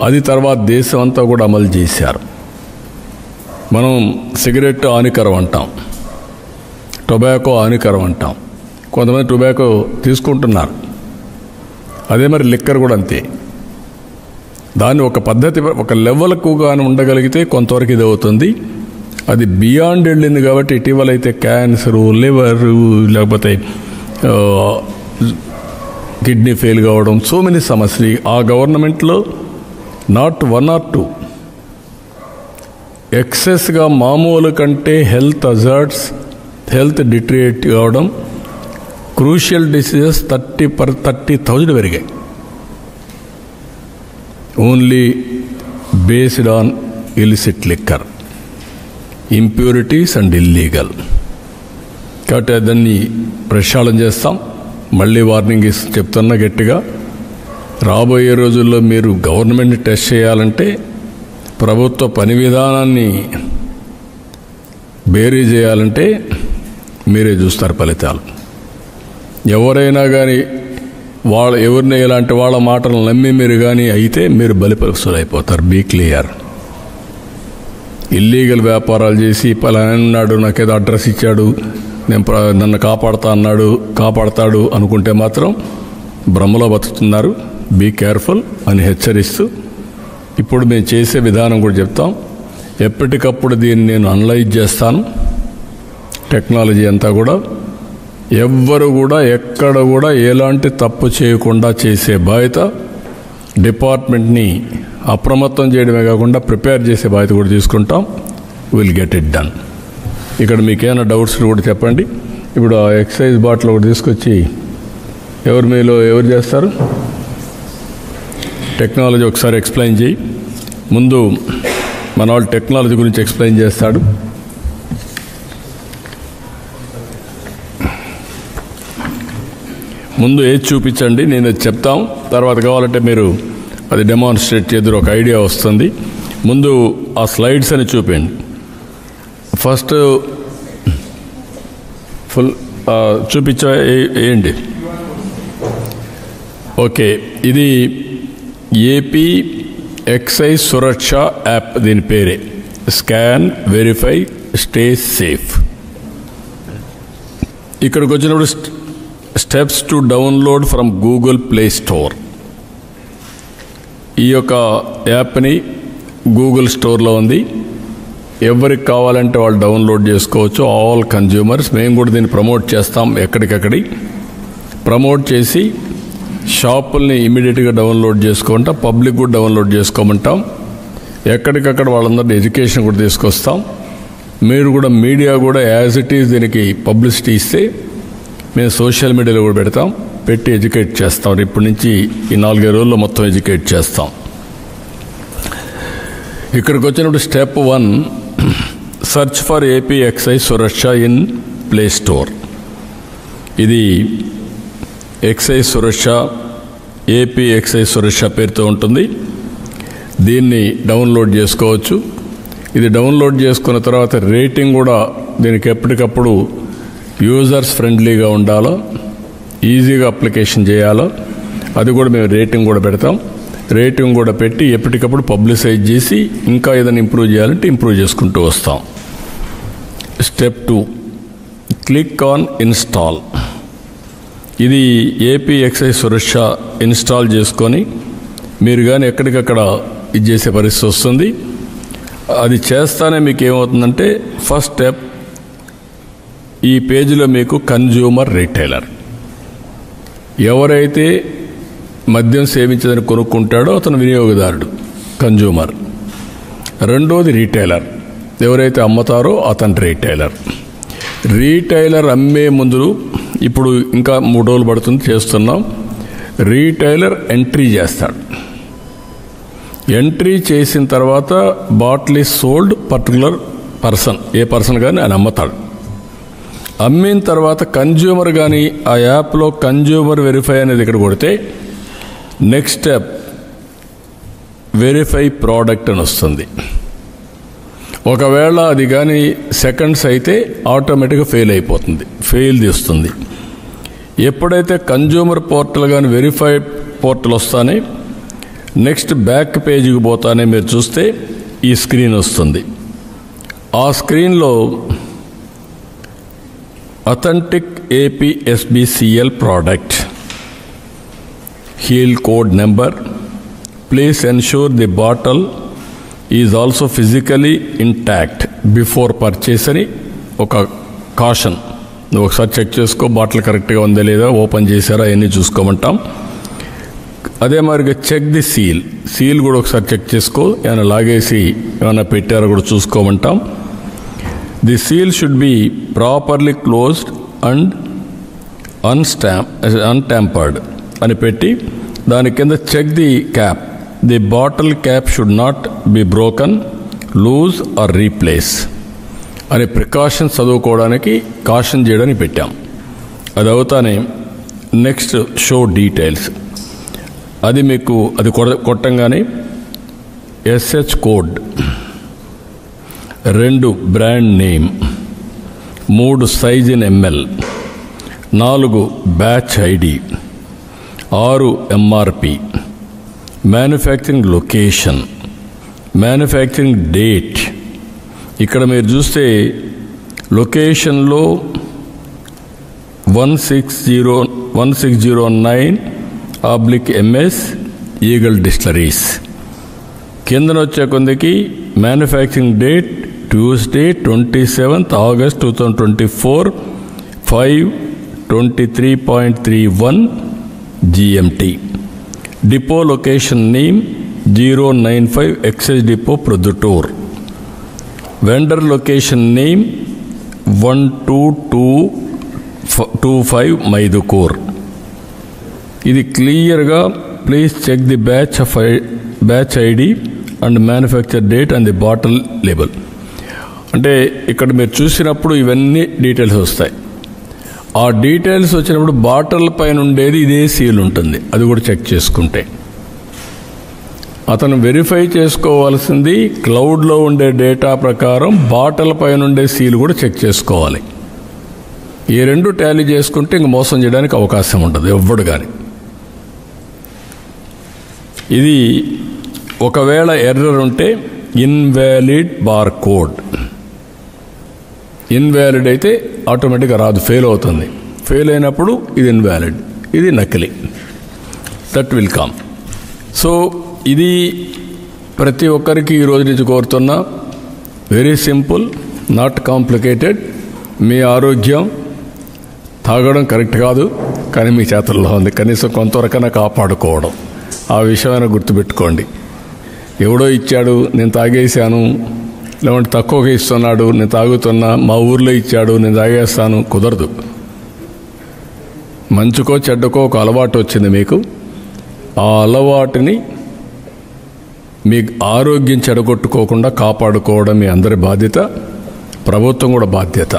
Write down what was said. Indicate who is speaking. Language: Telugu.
Speaker 1: అది తర్వాత దేశం అంతా కూడా అమలు చేశారు. మనం సిగరెట్ హానికరం అంటాం, టొబాకో హానికరం అంటాం. కొంతమంది టొబాకో తీసుకుంటున్నారు. అదే మరి లిక్కర్ కూడా అంతే. దాన్ని ఒక పద్ధతి, ఒక లెవెల్కు కానీ ఉండగలిగితే కొంతవరకు ఇది అవుతుంది. అది బియాండ్ వెళ్ళింది కాబట్టి ఇటీవల అయితే క్యాన్సరు, లివర్, లేకపోతే కిడ్నీ ఫెయిల్ కావడం, సో మెనీ సమస్యలు ఆ గవర్నమెంట్లో నాట్ 1 or 2 ఎక్సెస్గా మామూలు కంటే హెల్త్ అజార్ట్స్, హెల్త్ డిటరేట్ కావడం, క్రూషియల్ డిసీజెస్ 30,000 పెరిగాయి. Only based on illicit liquor, impurities and illegal. కాబట్టి దాన్ని ప్రక్షాళన చేస్తాం. మళ్ళీ వార్నింగ్ చెప్తున్నా గట్టిగా, రాబోయే రోజుల్లో మీరు గవర్నమెంట్ని టెస్ట్ చేయాలంటే ప్రభుత్వ పని విధానాన్ని బేరీ చేయాలంటే మీరే చూస్తారు ఫలితాలు. ఎవరైనా కానీ ఎవరిని ఇలాంటి వాళ్ళ మాటలు నమ్మి మీరు కానీ అయితే మీరు బలిపరుస్తులు అయిపోతారు. Be clear. ఇల్లీగల్ వ్యాపారాలు చేసి పలానాడు నాకేదో అడ్రస్ ఇచ్చాడు, నన్ను కాపాడతాడు అనుకుంటే మాత్రం భ్రమలో బతుకుతున్నారు. బీ కేర్ఫుల్ అని హెచ్చరిస్తూ ఇప్పుడు మేము చేసే విధానం కూడా చెప్తాం. ఎప్పటికప్పుడు దీన్ని నేను అనలైజ్ చేస్తాను. టెక్నాలజీ అంతా కూడా ఎవ్వరు కూడా ఎక్కడ కూడా ఎలాంటి తప్పు చేయకుండా చేసే బాధ్యత డిపార్ట్మెంట్ని అప్రమత్తం చేయడమే కాకుండా ప్రిపేర్ చేసే బాధ్యత కూడా తీసుకుంటాం. Will get it done. ఇక్కడ మీకేమైనా డౌట్స్ కూడా చెప్పండి. ఇప్పుడు ఆ ఎక్సైజ్ బాటిల్ ఒకటి తీసుకొచ్చి ఎవరు చేస్తారు? టెక్నాలజీ ఒకసారి ఎక్స్ప్లెయిన్ చేయి. ముందు మన వాళ్ళు టెక్నాలజీ గురించి ఎక్స్ప్లెయిన్ చేస్తాడు. ముందు ఏది చూపించండి, నేను అది చెప్తాం. తర్వాత కావాలంటే మీరు అది డెమాన్స్ట్రేట్ చేద్దరు, ఒక ఐడియా వస్తుంది. ముందు ఆ స్లైడ్స్ అని చూపండి. ఫస్ట్ ఫుల్ చూపించేయండి. ఓకే, ఇది ఏపీ ఎక్సైజ్ సురక్ష యాప్. దీని పేరే స్కాన్, వెరిఫై, స్టే సేఫ్. ఇక్కడికి వచ్చినప్పుడు steps to download from Google Play Store. ఈ యొక్క యాప్ని గూగుల్ స్టోర్లో ఉంది. ఎవరికి కావాలంటే వాళ్ళు డౌన్లోడ్ చేసుకోవచ్చు. All consumers. మేము కూడా దీన్ని ప్రమోట్ చేస్తాం. ఎక్కడికక్కడి ప్రమోట్ చేసి షాపుల్ని ఇమీడియట్గా డౌన్లోడ్ చేసుకుంటాం. పబ్లిక్ కూడా డౌన్లోడ్ చేసుకోమంటాం. ఎక్కడికక్కడ వాళ్ళందరినీ ఎడ్యుకేషన్ కూడా తీసుకొస్తాం. మీరు కూడా మీడియా కూడా యాజ్ ఇట్ ఈజ్ దీనికి పబ్లిసిటీ ఇస్తే మేము సోషల్ మీడియాలో కూడా పెడతాం. పెట్టి ఎడ్యుకేట్ చేస్తాం. ఇప్పటి నుంచి ఈ 4-5 రోజుల్లో మొత్తం ఎడ్యుకేట్ చేస్తాం. ఇక్కడికి వచ్చినప్పుడు step 1, search for AP excise Suraksha in Play Store. ఇది excise Suraksha, AP excise Suraksha పేరుతో ఉంటుంది. దీన్ని డౌన్లోడ్ చేసుకోవచ్చు. ఇది డౌన్లోడ్ చేసుకున్న తర్వాత రేటింగ్ కూడా దీనికి ఎప్పటికప్పుడు యూజర్స్ ఫ్రెండ్లీగా ఉండాలో, ఈజీగా అప్లికేషన్ చేయాలో అది కూడా మేము రేటింగ్ కూడా పెడతాం. రేటింగ్ కూడా పెట్టి ఎప్పటికప్పుడు పబ్లిసైజ్ చేసి ఇంకా ఏదైనా ఇంప్రూవ్ చేయాలంటే ఇంప్రూవ్ చేసుకుంటూ వస్తాం. Step 2, click on install. ఇది ఏపీ ఎక్సైజ్ సురక్ష ఇన్స్టాల్ చేసుకొని మీరు కానీ ఎక్కడికక్కడ ఇది చేసే పరిస్థితి వస్తుంది. అది చేస్తానే మీకు ఏమవుతుందంటే ఫస్ట్ స్టెప్, ఈ పేజీలో మీకు కన్జ్యూమర్ రిటైలర్, ఎవరైతే మద్యం సేవించదని కొనుక్కుంటాడో అతను వినియోగదారుడు, కన్జ్యూమర్. రెండోది రీటైలర్, ఎవరైతే అమ్ముతారో అతను రీటైలర్. రీటైలర్ అమ్మే ముందు ఇప్పుడు ఇంకా 3 రోజులు పడుతుంది, చేస్తున్నాం. రీటైలర్ ఎంట్రీ చేస్తాడు. ఎంట్రీ చేసిన తర్వాత bottle is sold particular person, A person కానీ ఆయన అమ్ముతాడు. అమ్మిన తర్వాత కన్జ్యూమర్ కానీ ఆ యాప్లో కన్జ్యూమర్ వెరిఫై అనేది ఇక్కడ కొడితే నెక్స్ట్ స్టెప్ వెరిఫై ప్రోడక్ట్ అని వస్తుంది. ఒకవేళ అది కానీ సెకండ్స్ అయితే ఆటోమేటిక్గా ఫెయిల్ అయిపోతుంది, ఫెయిల్ తీస్తుంది. ఎప్పుడైతే కన్జ్యూమర్ పోర్టల్ కానీ వెరిఫై పోర్టల్ వస్తానే నెక్స్ట్ బ్యాక్ పేజీకి పోతానే మీరు చూస్తే ఈ స్క్రీన్ వస్తుంది. ఆ స్క్రీన్లో authentic APSBCL product, heal code number, please ensure the bottle is also physically intact before purchase అని ఒక కాషన్. నువ్వు ఒకసారి చెక్ చేసుకో, బాటిల్ కరెక్ట్గా ఉందా లేదా, ఓపెన్ చేశారా అవన్నీ చూసుకోమంటాం. అదే మాదిరిగా చెక్ ది సీల్ కూడా ఒకసారి చెక్ చేసుకో, ఏమైనా లాగేసి ఏమైనా పెట్టారో కూడా చూసుకోమంటాం. The seal should be properly closed and untampered అని పెట్టి దాని కింద check the cap, the bottle cap should not be broken, loose or replace అని ప్రికాషన్స్ చదువుకోవడానికి కాషన్ చేయడానికి పెట్టాం. అది అవుతానే నెక్స్ట్ షో డీటెయిల్స్. అది మీకు అది కొట్టంగానే SH code, 2 brand name, 3 size in ML, 4 batch ID, 6 MRP, manufacturing location, manufacturing date. ఇక్కడ మీరు చూస్తే లొకేషన్లో 1609/MS ఈగల్ డిస్టిలరీస్. కిందన వచ్చే కొందికి manufacturing date Tuesday 27th August 2024, 5:23.31 GMT. Depot location name 095 excise depot Proddatur. Vendor location name 12225 Mydukur. ఇది క్లియర్గా please check the batch ID and manufacture date and the bottle label. అంటే ఇక్కడ మీరు చూసినప్పుడు ఇవన్నీ డీటెయిల్స్ వస్తాయి. ఆ డీటెయిల్స్ వచ్చినప్పుడు బాటిల్ పైన ఉండేది ఇదే సీల్ ఉంటుంది, అది కూడా చెక్ చేసుకుంటే. అతను వెరిఫై చేసుకోవాల్సింది క్లౌడ్లో ఉండే డేటా ప్రకారం బాటిల్ పైన ఉండే సీల్ కూడా చెక్ చేసుకోవాలి. ఈ 2 టాలీ చేసుకుంటే ఇంక మోసం చేయడానికి అవకాశం ఉండదు ఎవ్వడు కానీ. ఇది ఒకవేళ ఎర్రర్ ఉంటే ఇన్వాలిడ్ బార్ కోడ్, ఇన్వాలిడ్ అయితే ఆటోమేటిక్గా రాదు, ఫెయిల్ అవుతుంది. ఫెయిల్ అయినప్పుడు ఇది ఇన్వాలిడ్, ఇది నకిలీ, దట్ విల్ కమ్. సో ఇది ప్రతి ఒక్కరికి ఈ రోజు నుంచి కోరుతున్నా, వెరీ సింపుల్, నాట్ కాంప్లికేటెడ్. మీ ఆరోగ్యం తాగడం కరెక్ట్ కాదు, కానీ మీ చేతుల్లో ఉంది. కనీసం కొంతవరకైనా కాపాడుకోవడం, ఆ విషయమైనా గుర్తుపెట్టుకోండి. ఎవడో ఇచ్చాడు నేను తాగేశాను, లేదంటే తక్కువగా ఇస్తున్నాడు నేను తాగుతున్నా, మా ఊర్లో ఇచ్చాడు నేను తాగేస్తాను, కుదరదు. మంచుకో చెడ్డకో ఒక అలవాటు వచ్చింది మీకు, ఆ అలవాటుని మీ ఆరోగ్యం చెడగొట్టుకోకుండా కాపాడుకోవడం మీ అందరి బాధ్యత, ప్రభుత్వం కూడా బాధ్యత.